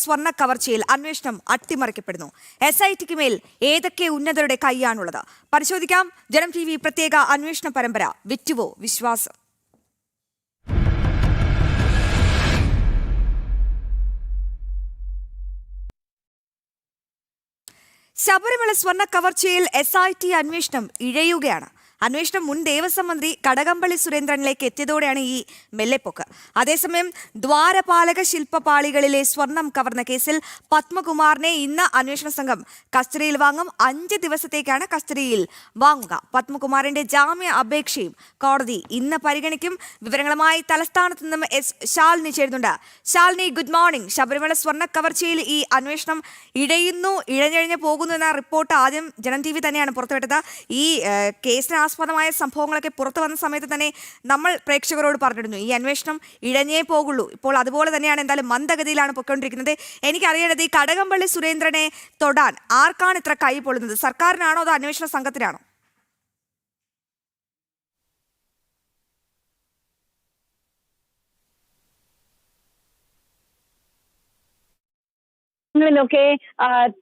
സ്വർണ്ണ കവർച്ചയിൽ അന്വേഷണം അട്ടിമറിക്കപ്പെടുന്നു. SITക്ക് മേൽ ഏതൊക്കെ ഉന്നതരുടെ കൈയാണുള്ളത്? പരിശോധിക്കാം. ജനം TV പ്രത്യേക അന്വേഷണ പരമ്പര വിറ്റുവോ വിശ്വാസം. ശബരിമല സ്വർണ്ണ കവർച്ചയിൽ SIT അന്വേഷണം ഇഴയുകയാണ്. അന്വേഷണം മുൻ ദേവസ്വം മന്ത്രി കടകംപള്ളി സുരേന്ദ്രനിലേക്ക് എത്തിയതോടെയാണ് ഈ മെല്ലെപ്പൊക്ക്. അതേസമയം ദ്വാരപാലക ശില്പപാളികളിലെ സ്വർണം കവർന്ന കേസിൽ പത്മകുമാറിനെ ഇന്ന് അന്വേഷണ സംഘം കസ്റ്റഡിയിൽ വാങ്ങും. 5 ദിവസത്തേക്കാണ് കസ്റ്റഡിയിൽ വാങ്ങുക. പത്മകുമാറിന്റെ ജാമ്യ അപേക്ഷയും കോടതി ഇന്ന് പരിഗണിക്കും. വിവരങ്ങളുമായി തലസ്ഥാനത്ത് നിന്നും ശാലിനി ചേരുന്നുണ്ട്. Shalini, good morning. ശബരിമല സ്വർണ്ണ കവർച്ചയിൽ ഈ അന്വേഷണം ഇഴഞ്ഞിഴഞ്ഞ് പോകുന്നു എന്ന റിപ്പോർട്ട് ആദ്യം ജനം TV തന്നെയാണ് പുറത്തുവിട്ടത്. ഈ കേസിന് ആസ്പദമായ സംഭവങ്ങളൊക്കെ പുറത്തു വന്ന സമയത്ത് തന്നെ നമ്മൾ പ്രേക്ഷകരോട് പറഞ്ഞിരുന്നു ഈ അന്വേഷണം ഇഴഞ്ഞേ പോകുള്ളൂ. ഇപ്പോൾ അതുപോലെ തന്നെയാണ്, എന്തായാലും മന്ദഗതിയിലാണ് പൊയ്ക്കൊണ്ടിരിക്കുന്നത്. എനിക്കറിയേണ്ടത് ഈ കടകംപള്ളി സുരേന്ദ്രനെ തൊടാൻ ആർക്കാണ് ഇത്ര കൈ പൊള്ളുന്നത്? സർക്കാരിനാണോ അതോ അന്വേഷണ സംഘത്തിനാണോ? ൊക്കെ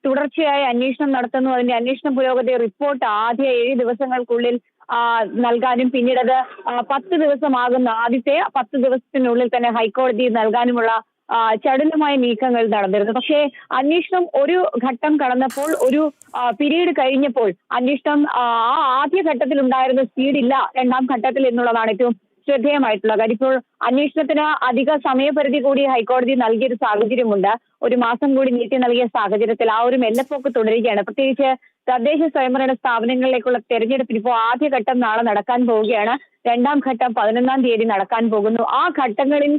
തുടർച്ചയായി അന്വേഷണം നടത്തുന്നു. അതിന്റെ അന്വേഷണ പുരോഗതി റിപ്പോർട്ട് ആദ്യ 7 ദിവസങ്ങൾക്കുള്ളിൽ നൽകാനും പിന്നീട് അത് 10 ദിവസമാകുന്ന ആദ്യത്തെ 10 ദിവസത്തിനുള്ളിൽ തന്നെ ഹൈക്കോടതി നൽകാനുമുള്ള ചടുലമായ നീക്കങ്ങൾ നടന്നിരുന്നു. പക്ഷേ അന്വേഷണം ഒരു ഘട്ടം കടന്നപ്പോൾ, ഒരു പീരീഡ് കഴിഞ്ഞപ്പോൾ അന്വേഷണം ആദ്യ ഘട്ടത്തിൽ ഉണ്ടായിരുന്ന സ്പീഡില്ല രണ്ടാം ഘട്ടത്തിൽ എന്നുള്ളതാണ് ഏറ്റവും ശ്രദ്ധേയമായിട്ടുള്ള കാര്യം. ഇപ്പോൾ അന്വേഷണത്തിന് അധിക സമയപരിധി കൂടി ഹൈക്കോടതി നൽകിയൊരു സാഹചര്യമുണ്ട്. 1 മാസം കൂടി നീട്ടി നൽകിയ സാഹചര്യത്തിൽ ആ ഒരു മെല്ലെപ്പോക്ക് തുടരുകയാണ്. പ്രത്യേകിച്ച് തദ്ദേശ സ്വയംഭരണ സ്ഥാപനങ്ങളിലേക്കുള്ള തെരഞ്ഞെടുപ്പിന് ഇപ്പോൾ ആദ്യഘട്ടം നാളെ നടക്കാൻ പോവുകയാണ്. രണ്ടാം ഘട്ടം 11-ാം തീയതി നടക്കാൻ പോകുന്നു. ആ ഘട്ടങ്ങളിൽ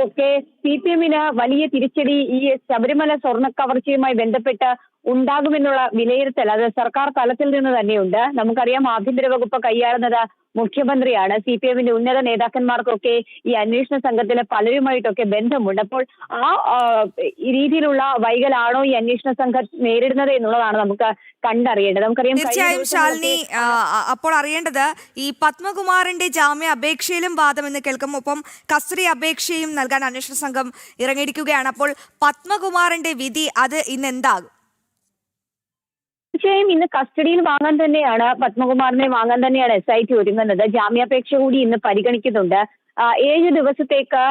ഒക്കെ CPM-ന് വലിയ തിരിച്ചടി ഈ ശബരിമല സ്വർണ്ണ കവർച്ചയുമായി ബന്ധപ്പെട്ട് ഉണ്ടാകുമെന്നുള്ള വിലയിരുത്തൽ അത് സർക്കാർ തലത്തിൽ നിന്ന് തന്നെയുണ്ട്. നമുക്കറിയാം, ആഭ്യന്തര വകുപ്പ് കൈയാളുന്നത് മുഖ്യമന്ത്രിയാണ്. CPM-ന്റെ ഉന്നത നേതാക്കന്മാർക്കൊക്കെ ഈ അന്വേഷണ സംഘത്തിലെ പലരുമായിട്ടൊക്കെ ബന്ധമുണ്ട്. അപ്പോൾ ആ രീതിയിലുള്ള വൈകലാണോ ഈ അന്വേഷണ സംഘം നേരിടുന്നത് എന്നുള്ളതാണ് നമുക്ക് കണ്ടറിയേണ്ടത്. നമുക്കറിയാം, തീർച്ചയായും ശാലിനി, അപ്പോൾ അറിയേണ്ടത് ഈ പത്മകുമാറിന്റെ ജാമ്യ അപേക്ഷയിലും വാദമെന്ന് കേൾക്കും. ഒപ്പം കസ്റ്റഡി അപേക്ഷയും നൽകാൻ അന്വേഷണ സംഘം ഇറങ്ങിയിരിക്കുകയാണ്. അപ്പോൾ പത്മകുമാറിന്റെ വിധി അത് ഇന്ന് എന്താകും? തീർച്ചയായും ഇന്ന് കസ്റ്റഡിയിൽ വാങ്ങാൻ തന്നെയാണ്, പത്മകുമാറിനെ വാങ്ങാൻ തന്നെയാണ് SIT ഒരുങ്ങുന്നത്. ജാമ്യാപേക്ഷ കൂടി ഇന്ന് പരിഗണിക്കുന്നുണ്ട്. 7 ദിവസത്തേക്ക്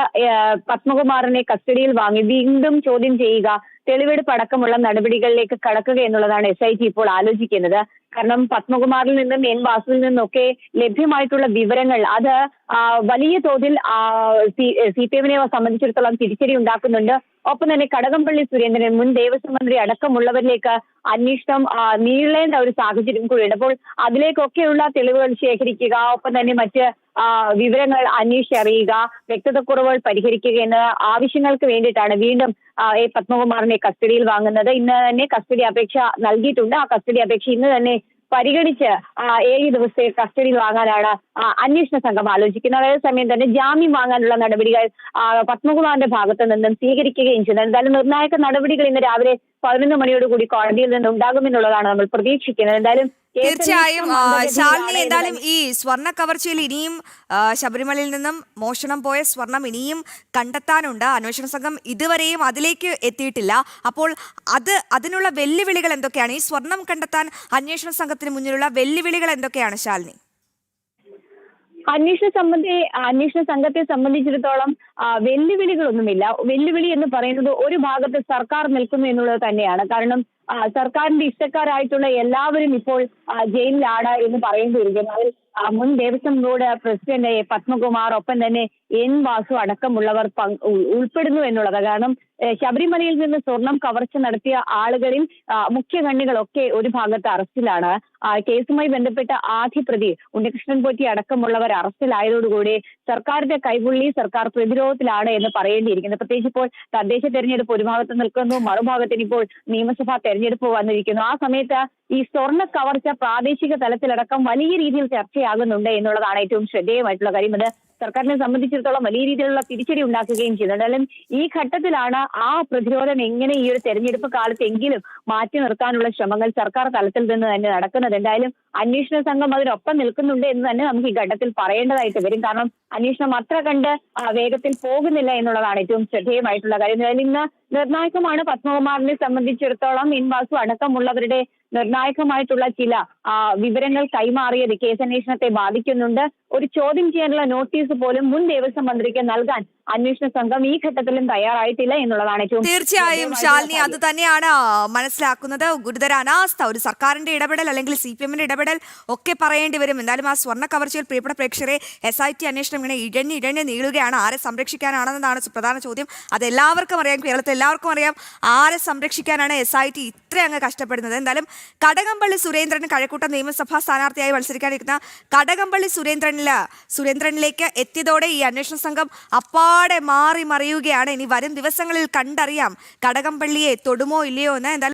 പത്മകുമാറിനെ കസ്റ്റഡിയിൽ വാങ്ങി വീണ്ടും ചോദ്യം ചെയ്യുക, തെളിവെടുപ്പ് അടക്കമുള്ള നടപടികളിലേക്ക് കടക്കുക എന്നുള്ളതാണ് SIT ഇപ്പോൾ ആലോചിക്കുന്നത്. കാരണം പത്മകുമാറിൽ നിന്നും വാസുവിൽ നിന്നൊക്കെ ലഭ്യമായിട്ടുള്ള വിവരങ്ങൾ അത് വലിയ തോതിൽ CPM-നെ സംബന്ധിച്ചിടത്തോളം തിരിച്ചടി ഉണ്ടാക്കുന്നുണ്ട്. ഒപ്പം തന്നെ കടകംപള്ളി സുരേന്ദ്രൻ, മുൻ ദേവസ്വം മന്ത്രി അടക്കമുള്ളവരിലേക്ക് അന്വേഷണം നീളേണ്ട ഒരു സാഹചര്യം കൂടിയുണ്ട്. അപ്പോൾ അതിലേക്കൊക്കെയുള്ള തെളിവുകൾ ശേഖരിക്കുക, ഒപ്പം തന്നെ മറ്റ് വിവരങ്ങൾ അന്വേഷിച്ചറിയുക, വ്യക്തതക്കുറവുകൾ പരിഹരിക്കുക എന്ന ആവശ്യങ്ങൾക്ക് വേണ്ടിയിട്ടാണ് വീണ്ടും പത്മകുമാറിനെ കസ്റ്റഡിയിൽ വാങ്ങുന്നത്. ഇന്ന് തന്നെ കസ്റ്റഡി അപേക്ഷ നൽകിയിട്ടുണ്ട്. ആ കസ്റ്റഡി അപേക്ഷ ഇന്ന് തന്നെ പരിഗണിച്ച് 7 ദിവസത്തെ കസ്റ്റഡിയിൽ വാങ്ങാനാണ് അന്വേഷണ സംഘം ആലോചിക്കുന്നത്. അതേസമയം തന്നെ ജാമ്യം വാങ്ങാനുള്ള നടപടികൾ പത്മകുമാറിന്റെ ഭാഗത്തു നിന്നും സ്വീകരിക്കുകയും ചെയ്യുന്നത്. എന്തായാലും നിർണായക നടപടികൾ ഇന്ന് രാവിലെ 11 മണിയോടുകൂടി കോടതിയിൽ നിന്ന് ഉണ്ടാകുമെന്നുള്ളതാണ് നമ്മൾ പ്രതീക്ഷിക്കുന്നത്. എന്തായാലും തീർച്ചയായും ശാലിനി, എന്തായാലും ഈ സ്വർണ്ണ കവർച്ചയിൽ ഇനിയും ശബരിമലയിൽ നിന്നും മോഷണം പോയ സ്വർണം ഇനിയും കണ്ടെത്താനുണ്ട്. അന്വേഷണ സംഘം ഇതുവരെയും അതിലേക്ക് എത്തിയിട്ടില്ല. അപ്പോൾ അതിനുള്ള വെല്ലുവിളികൾ എന്തൊക്കെയാണ്? ഈ സ്വർണം കണ്ടെത്താൻ അന്വേഷണ സംഘത്തിന് മുന്നിലുള്ള വെല്ലുവിളികൾ എന്തൊക്കെയാണ് ശാലിനി? അന്വേഷണ സംഘത്തെ സംബന്ധിച്ചിടത്തോളം വെല്ലുവിളികളൊന്നുമില്ല. വെല്ലുവിളി എന്ന് പറയുന്നത് ഒരു ഭാഗത്ത് സർക്കാർ നിൽക്കുന്നു എന്നുള്ളത് തന്നെയാണ്. കാരണം സർക്കാരിന്റെ ഇഷ്ടക്കാരായിട്ടുള്ള എല്ലാവരും ഇപ്പോൾ ജയിലിലാണ് എന്ന് പറയേണ്ടി വരികയാണ്. അതിൽ മുൻ ദേവസ്വം ബോർഡ് പ്രസിഡന്റ് പത്മകുമാർ, ഒപ്പം തന്നെ വാസു അടക്കമുള്ളവർ ഉൾപ്പെടുന്നു എന്നുള്ളത്. കാരണം ശബരിമലയിൽ നിന്ന് സ്വർണം കവർച്ച നടത്തിയ ആളുകളിൽ മുഖ്യകണ്ണികളൊക്കെ ഒരു ഭാഗത്ത് അറസ്റ്റിലാണ്. കേസുമായി ബന്ധപ്പെട്ട ആദ്യ പ്രതി ഉണ്ണികൃഷ്ണൻ പോറ്റി അടക്കമുള്ളവർ അറസ്റ്റിലായതോടുകൂടി സർക്കാരിന്റെ കൈപുള്ളി, സർക്കാർ പ്രതിരോധത്തിലാണ് എന്ന് പറയേണ്ടിയിരിക്കുന്നു. പ്രത്യേകിച്ച് ഇപ്പോൾ തദ്ദേശ തെരഞ്ഞെടുപ്പ് ഒരു ഭാഗത്ത് നിൽക്കുന്നു, മറുഭാഗത്തിന് ഇപ്പോൾ നിയമസഭാ തെരഞ്ഞെടുപ്പ് വന്നിരിക്കുന്നു. ആ സമയത്ത് ഈ സ്വർണ്ണ കവർച്ച പ്രാദേശിക തലത്തിലടക്കം വലിയ രീതിയിൽ ചർച്ചയാകുന്നുണ്ട് എന്നുള്ളതാണ് ഏറ്റവും ശ്രദ്ധേയമായിട്ടുള്ള കാര്യം. അത് സർക്കാരിനെ സംബന്ധിച്ചിടത്തോളം വലിയ രീതിയിലുള്ള തിരിച്ചടി ഉണ്ടാക്കുകയും ചെയ്യുന്നുണ്ട്. എന്തായാലും ഈ ഘട്ടത്തിലാണ് ആ പ്രതിരോധം എങ്ങനെ ഈ ഒരു തെരഞ്ഞെടുപ്പ് കാലത്തെങ്കിലും മാറ്റി നിർത്താനുള്ള ശ്രമങ്ങൾ സർക്കാർ തലത്തിൽ നിന്ന് തന്നെ നടക്കുന്നത്. എന്തായാലും അന്വേഷണ സംഘം അതിനൊപ്പം നിൽക്കുന്നുണ്ട് എന്ന് തന്നെ നമുക്ക് ഈ ഘട്ടത്തിൽ പറയേണ്ടതായിട്ട് വരും. കാരണം അന്വേഷണം അത്ര കണ്ട് വേഗത്തിൽ പോകുന്നില്ല എന്നുള്ളതാണ് ഏറ്റവും ശ്രദ്ധേയമായിട്ടുള്ള കാര്യം. എന്തായാലും ഇന്ന് നിർണായകമാണ്. പത്മകുമാറിനെ സംബന്ധിച്ചിടത്തോളം ഇൻവാസു അടക്കമുള്ളവരുടെ നിർണായകമായിട്ടുള്ള ചില വിവരങ്ങൾ കൈമാറിയത് കേസന്വേഷണത്തെ ബാധിക്കുന്നുണ്ട്. ഒരു ചോദ്യം ചെയ്യാനുള്ള നോട്ടീസ് പോലും മുൻ ദേവസ്വം മന്ത്രിക്ക് നൽകാൻ അന്വേഷണ സംഘം ഈ ഘട്ടത്തിലും തയ്യാറായിട്ടില്ല എന്നുള്ളതാണ് ഏറ്റവും തീർച്ചയായും ശാലിനി അത് തന്നെയാണ് മനസ്സിലാക്കുന്നത്. ഗുരുതര അനാസ്ഥ, ഒരു സർക്കാരിന്റെ ഇടപെടൽ അല്ലെങ്കിൽ CPM-ന്റെ ഇടപെടൽ ഒക്കെ പറയേണ്ടി വരും. എന്തായാലും ആ സ്വർണ്ണ കവർച്ചയിൽ പ്രിയപ്പെട്ട പ്രേക്ഷകരെ SIT അന്വേഷണം ഇങ്ങനെ ഇഴഞ്ഞ് നീളുകയാണ്. ആരെ സംരക്ഷിക്കാനാണെന്നതാണ് പ്രധാന ചോദ്യം. അത് എല്ലാവർക്കും അറിയാം, കേരളത്തിൽ എല്ലാവർക്കും അറിയാം ആരെ സംരക്ഷിക്കാനാണ് SIT ഇത്ര അങ്ങ് കഷ്ടപ്പെടുന്നത്. എന്തായാലും കടകംപള്ളി സുരേന്ദ്രൻ കഴക്കൂട്ടം നിയമസഭാ സ്ഥാനാർത്ഥിയായി മത്സരിക്കാനിരിക്കുന്ന കടകംപള്ളി സുരേന്ദ്രനിലേക്ക് എത്തിയതോടെ ഈ അന്വേഷണ സംഘം അപ്പാടെ മാറി മറിയുകയാണ്. ഇനി വരും ദിവസങ്ങളിൽ കണ്ടറിയാം കടകംപള്ളിയെ തൊടുമോ ഇല്ലയോ എന്ന്. എന്തായാലും